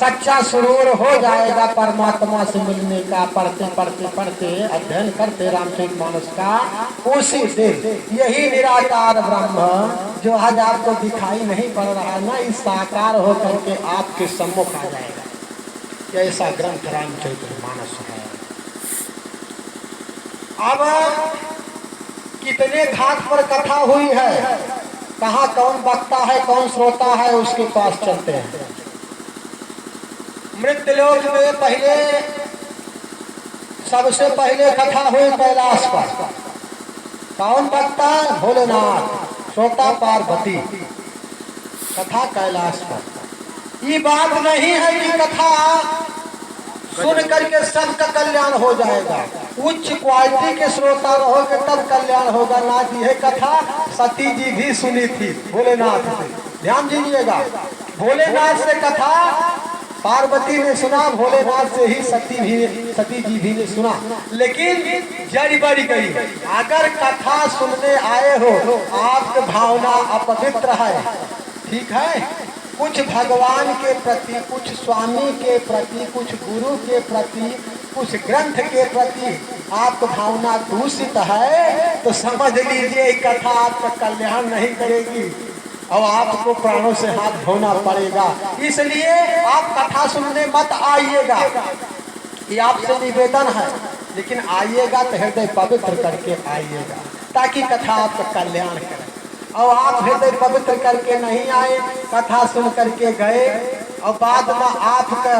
सच्चा सुरूर हो जाएगा परमात्मा से मिलने का। पढ़ते पढ़ते पढ़ते अध्ययन करते रामचरितमानस का, उसी दिन यही निराकार ब्रह्म जो आज आपको दिखाई नहीं पड़ रहा है ना, इस साकार होकर के आपके सम्मुख आ जाएगा। ऐसा ग्रंथ रामचरितमानस है। अब कितने घाट पर कथा हुई है, कहाँ कौन वक्ता है कौन श्रोता है, उसके पास चलते हैं। मृत्युलोक में पहले सबसे पहले कथा हुई कैलाश पर। कौन वक्ता? भोलेनाथ, श्रोता पार्वती। कथा कैलाश पर। ये बात नहीं है कि कथा सुन करके सबका कल्याण हो जाएगा। उच्च क्वालिटी के श्रोता रहोगे तब कल्याण होगा ना। जी है कथा सती जी भी सुनी थी भोलेनाथ से, ध्यान दीजिएगा। भोलेनाथ से कथा पार्वती ने सुना, भोलेनाथ से ही सती जी भी ने सुना। लेकिन जड़ी बढ़ गई। अगर कथा सुनने आए हो आपकी भावना अपवित्र है, ठीक है, कुछ भगवान के प्रति, कुछ स्वामी के प्रति, कुछ गुरु के प्रति, कुछ ग्रंथ के प्रति आपकी भावना दूषित है, तो समझ लीजिए कथा आपका कल्याण नहीं करेगी और आपको प्राणों से हाथ धोना पड़ेगा। इसलिए आप कथा सुनने मत आइएगा, ये आपसे निवेदन है। लेकिन आइएगा तो हृदय पवित्र करके आइएगा, ताकि कथा आपका कल्याण करे। और आप हृदय पवित्र करके नहीं आए, कथा सुन करके गए और बाद में आपका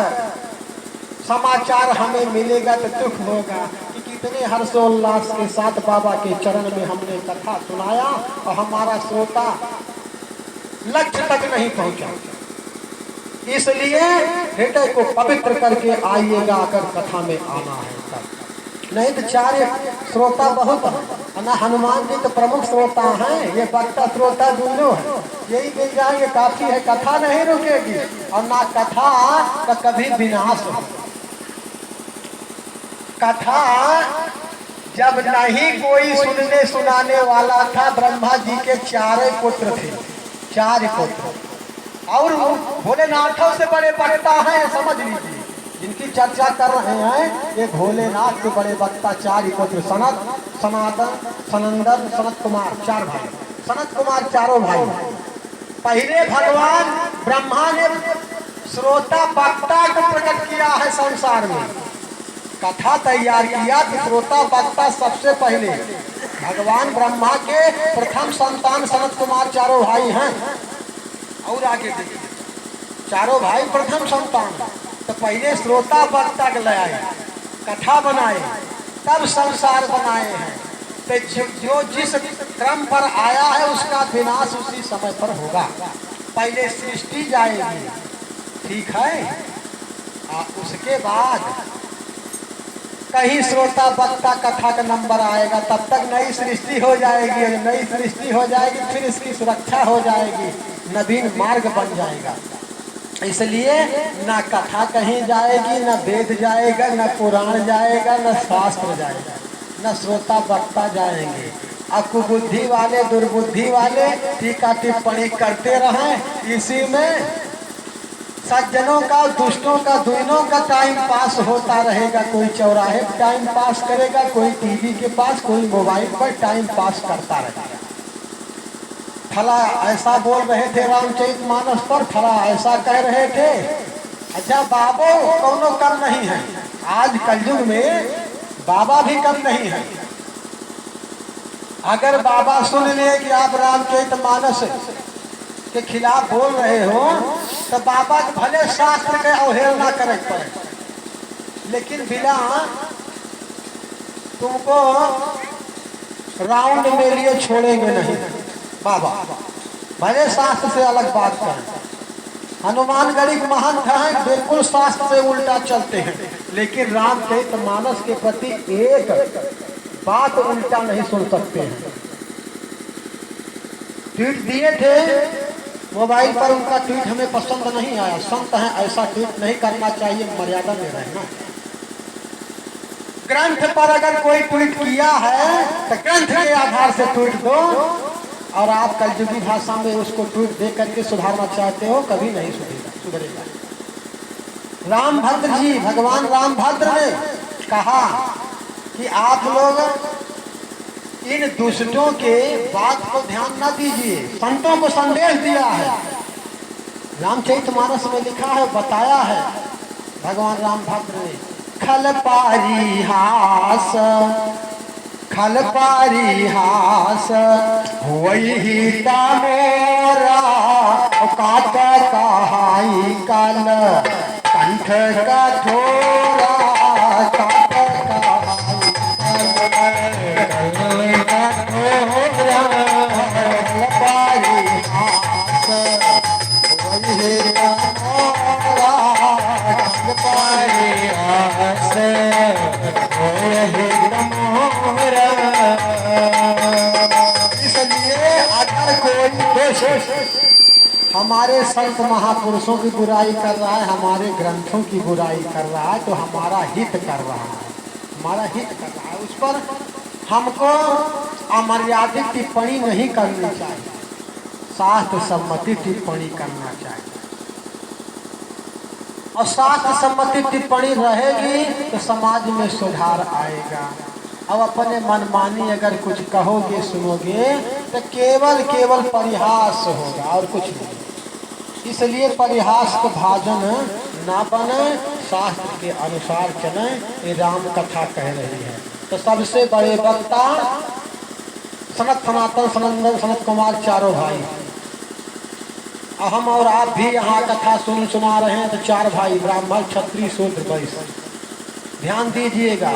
समाचार हमें मिलेगा तो दुख होगा कि कितने हर्षोल्लास के साथ बाबा के चरण में हमने कथा सुनाया और हमारा श्रोता लक्ष्य तक नहीं पहुंचा। इसलिए हृदय को पवित्र करके आइएगा अगर कथा में आना है तब। नहीं तो चार श्रोता बहुत है ना। हनुमान जी तो प्रमुख श्रोता हैं, ये वक्ता श्रोता दोनों है, यही मिल जाएंगे काफी है। कथा नहीं रुकेगी और ना कथा का कभी विनाश हो। कथा जब नहीं कोई सुनने सुनाने वाला था, ब्रह्मा जी के 4 पुत्र थे, 4 पुत्र, और भोलेनाथों से बड़े वक्ता हैं, समझ लीजिए। जिनकी चर्चा कर रहे हैं ये भोलेनाथ के बड़े वक्ता 4 पुत्र, सनत, सनातन, सनंदन, सनत कुमार, 4 भाई। सनत कुमार चारों भाई। पहले भगवान ब्रह्मा ने श्रोता वक्ता को प्रकट किया है संसार में, कथा तैयार किया कि श्रोता वक्ता सबसे पहले भगवान ब्रह्मा के प्रथम संतान सनत कुमार चारों भाई हैं। और आगे देखिए, चारों भाई प्रथम संतान, तो पहले श्रोता वक्ता के लाए, कथा बनाए, तब संसार बनाए हैं। तो जो जिस क्रम पर आया है उसका विनाश उसी समय पर होगा। पहले सृष्टि जाएगी, ठीक है, उसके बाद कहीं श्रोता वक्ता कथा का नंबर आएगा, तब तक नई सृष्टि हो जाएगी। नई सृष्टि हो जाएगी फिर इसकी सुरक्षा हो जाएगी, नवीन मार्ग बन जाएगा। इसलिए न कथा कहीं जाएगी, न वेद जाएगा, न पुराण जाएगा, न शास्त्र जाएगा, न श्रोता वक्ता जाएंगे। अब कुबुद्धि वाले, दुर्बुद्धि वाले टीका टिप्पणी करते रहें, इसी में सज्जनों का दुष्टों का दोनों का टाइम पास होता रहेगा। कोई चौराहे पर टाइम पास करेगा, कोई टीवी के पास, कोई मोबाइल पर टाइम पास करता रहेगा। फला ऐसा बोल रहे थे रामचरितमानस पर, फला ऐसा कह रहे थे। अच्छा बाबो कौनो कम नहीं है, आज कलयुग में बाबा भी कम नहीं है। अगर बाबा सुन ले कि आप रामचरितमानस के खिलाफ बोल रहे हो तो बाबा भले शास्त्र के अवहेलना करे पड़े, लेकिन बिना तुमको राउंड में लिए छोड़ेंगे नहीं बाबा। भले शास्त्र से अलग बात करें, हनुमानगढ़ी महंत हैं, बिल्कुल शास्त्र से उल्टा चलते हैं, लेकिन रामचरितमानस के प्रति एक बात उल्टा नहीं सुन सकते हैं। ट्वीट दिए थे मोबाइल पर, उनका ट्वीट हमें पसंद नहीं आया। संत हैं, ऐसा ट्वीट नहीं करना चाहिए, मर्यादा में रहना। ग्रंथ पर अगर कोई ट्वीट किया है तो ग्रंथ के आधार से ट्वीट दो, और आप कलयुगी भाषा में उसको ट्वीट दे करके सुधारना चाहते हो, कभी नहीं सुधरेगा। रामभद्र जी, भगवान रामभद्र ने कहा कि आप लोग इन दुष्टों के बात को ध्यान न दीजिए। संतों को संदेश दिया है, रामचरितमानस में लिखा है, बताया है भगवान रामभद्र ने। खल पारिहास, खल पारिहास वही मोरा काट कहाई काल कंठ कठोरा काट हमारे संत महापुरुषों की बुराई कर रहा है, हमारे ग्रंथों की बुराई कर रहा है, तो हमारा हित कर रहा है, हमारा हित कर रहा है। उस पर हमको अमर्यादित टिप्पणी नहीं करनी चाहिए, शास्त्र सम्मति टिप्पणी करना चाहिए। और शास्त्र सम्मति टिप्पणी रहेगी तो समाज में सुधार आएगा। अब अपने मनमानी अगर कुछ कहोगे सुनोगे तो केवल केवल परिहास होगा और कुछ नहीं। इसलिए परिहास को भाजन ना बने, शास्त्र के अनुसार चले। ये राम कथा कह रही है। तो सबसे बड़े वक्ता सनत सनातन सनंदन सनत कुमार चारों भाई, हम और आप भी यहाँ कथा सुना रहे हैं। तो चार भाई ब्राह्मण क्षत्रिय शूद्र वैश्य, ध्यान दीजिएगा।